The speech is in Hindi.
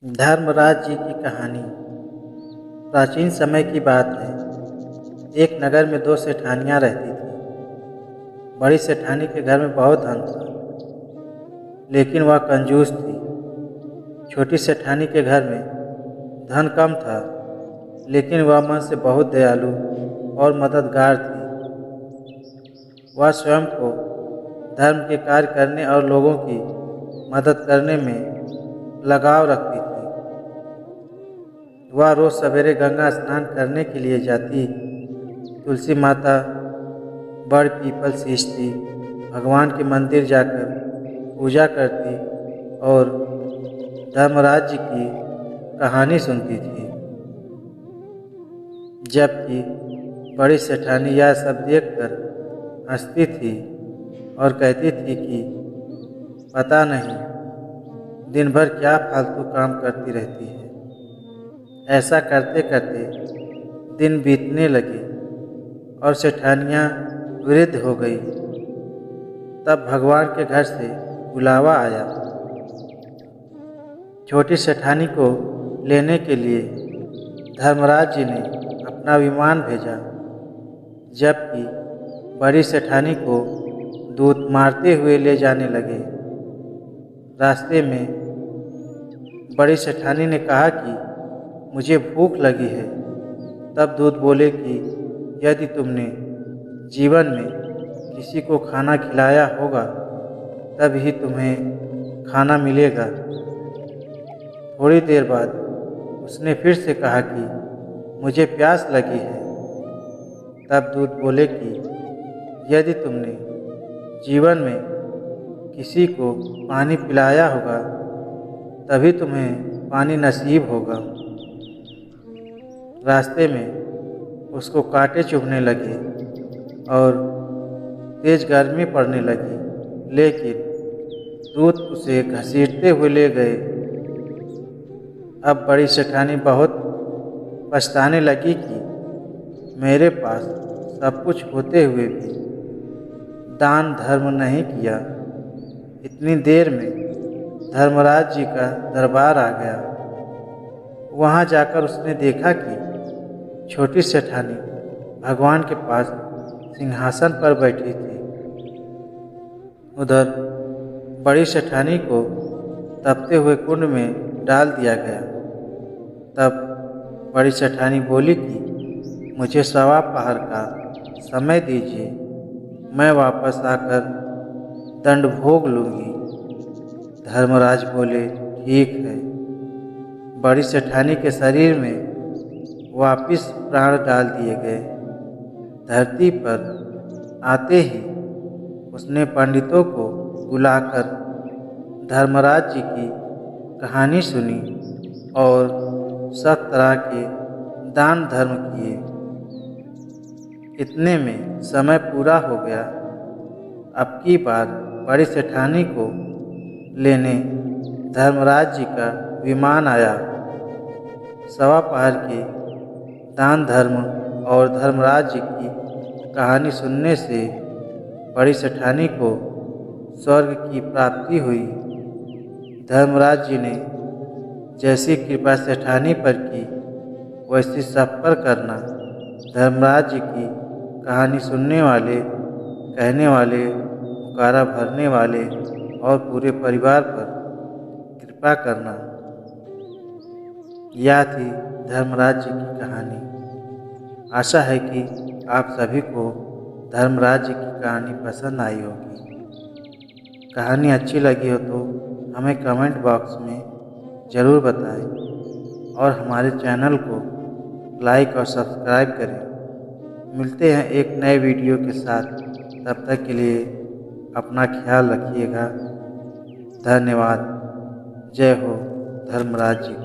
धर्मराज जी की कहानी। प्राचीन समय की बात है। एक नगर में दो सेठानियाँ रहती थीं। बड़ी सेठानी के घर में बहुत धन था, लेकिन वह कंजूस थी। छोटी सेठानी के घर में धन कम था, लेकिन वह मन से बहुत दयालु और मददगार थी। वह स्वयं को धर्म के कार्य करने और लोगों की मदद करने में लगाव रखती थी। वह रोज सवेरे गंगा स्नान करने के लिए जाती, तुलसी माता, बड़ पीपल सींचती, भगवान के मंदिर जाकर पूजा करती और धर्मराज जी की कहानी सुनती थी। जबकि बड़ी सेठानी यह सब देखकर हंसती थी और कहती थी कि पता नहीं दिन भर क्या फालतू काम करती रहती है। ऐसा करते करते दिन बीतने लगे और सेठानियाँ वृद्ध हो गई। तब भगवान के घर से बुलावा आया। छोटी सेठानी को लेने के लिए धर्मराज जी ने अपना विमान भेजा, जबकि बड़ी सेठानी को दूत मारते हुए ले जाने लगे। रास्ते में बड़ी सेठानी ने कहा कि मुझे भूख लगी है। तब दूत बोले कि यदि तुमने जीवन में किसी को खाना खिलाया होगा तब ही तुम्हें खाना मिलेगा। थोड़ी देर बाद उसने फिर से कहा कि मुझे प्यास लगी है। तब दूत बोले कि यदि तुमने जीवन में किसी को पानी पिलाया होगा तभी तुम्हें पानी नसीब होगा। रास्ते में उसको कांटे चुभने लगे और तेज गर्मी पड़ने लगी, लेकिन दूत उसे घसीटते हुए ले गए। अब बड़ी सेठानी बहुत पछताने लगी कि मेरे पास सब कुछ होते हुए भी दान धर्म नहीं किया। इतनी देर में धर्मराज जी का दरबार आ गया। वहाँ जाकर उसने देखा कि छोटी सेठानी भगवान के पास सिंहासन पर बैठी थी। उधर बड़ी सेठानी को तपते हुए कुंड में डाल दिया गया। तब बड़ी सेठानी बोली कि मुझे सवा पहर का समय दीजिए, मैं वापस आकर दंड भोग लूँगी। धर्मराज बोले ठीक है। बड़ी सेठानी के शरीर में वापिस प्राण डाल दिए गए। धरती पर आते ही उसने पंडितों को बुलाकर धर्मराज जी की कहानी सुनी और सब तरह के दान धर्म किए। इतने में समय पूरा हो गया। अब की बार बड़ी सेठानी को लेने धर्मराज जी का विमान आया। सवा पहर के दान धर्म और धर्मराज जी की कहानी सुनने से बड़ी सेठानी को स्वर्ग की प्राप्ति हुई। धर्मराज जी ने जैसी कृपा सेठानी पर की वैसी सब पर करना। धर्मराज जी की कहानी सुनने वाले, कहने वाले, पुकारा भरने वाले और पूरे परिवार पर कृपा करना। यह थी धर्मराज जी की कहानी। आशा है कि आप सभी को धर्मराज जी की कहानी पसंद आई होगी। कहानी अच्छी लगी हो तो हमें कमेंट बॉक्स में ज़रूर बताएं और हमारे चैनल को लाइक और सब्सक्राइब करें। मिलते हैं एक नए वीडियो के साथ। तब तक के लिए अपना ख्याल रखिएगा। धन्यवाद। जय हो धर्मराज जी की।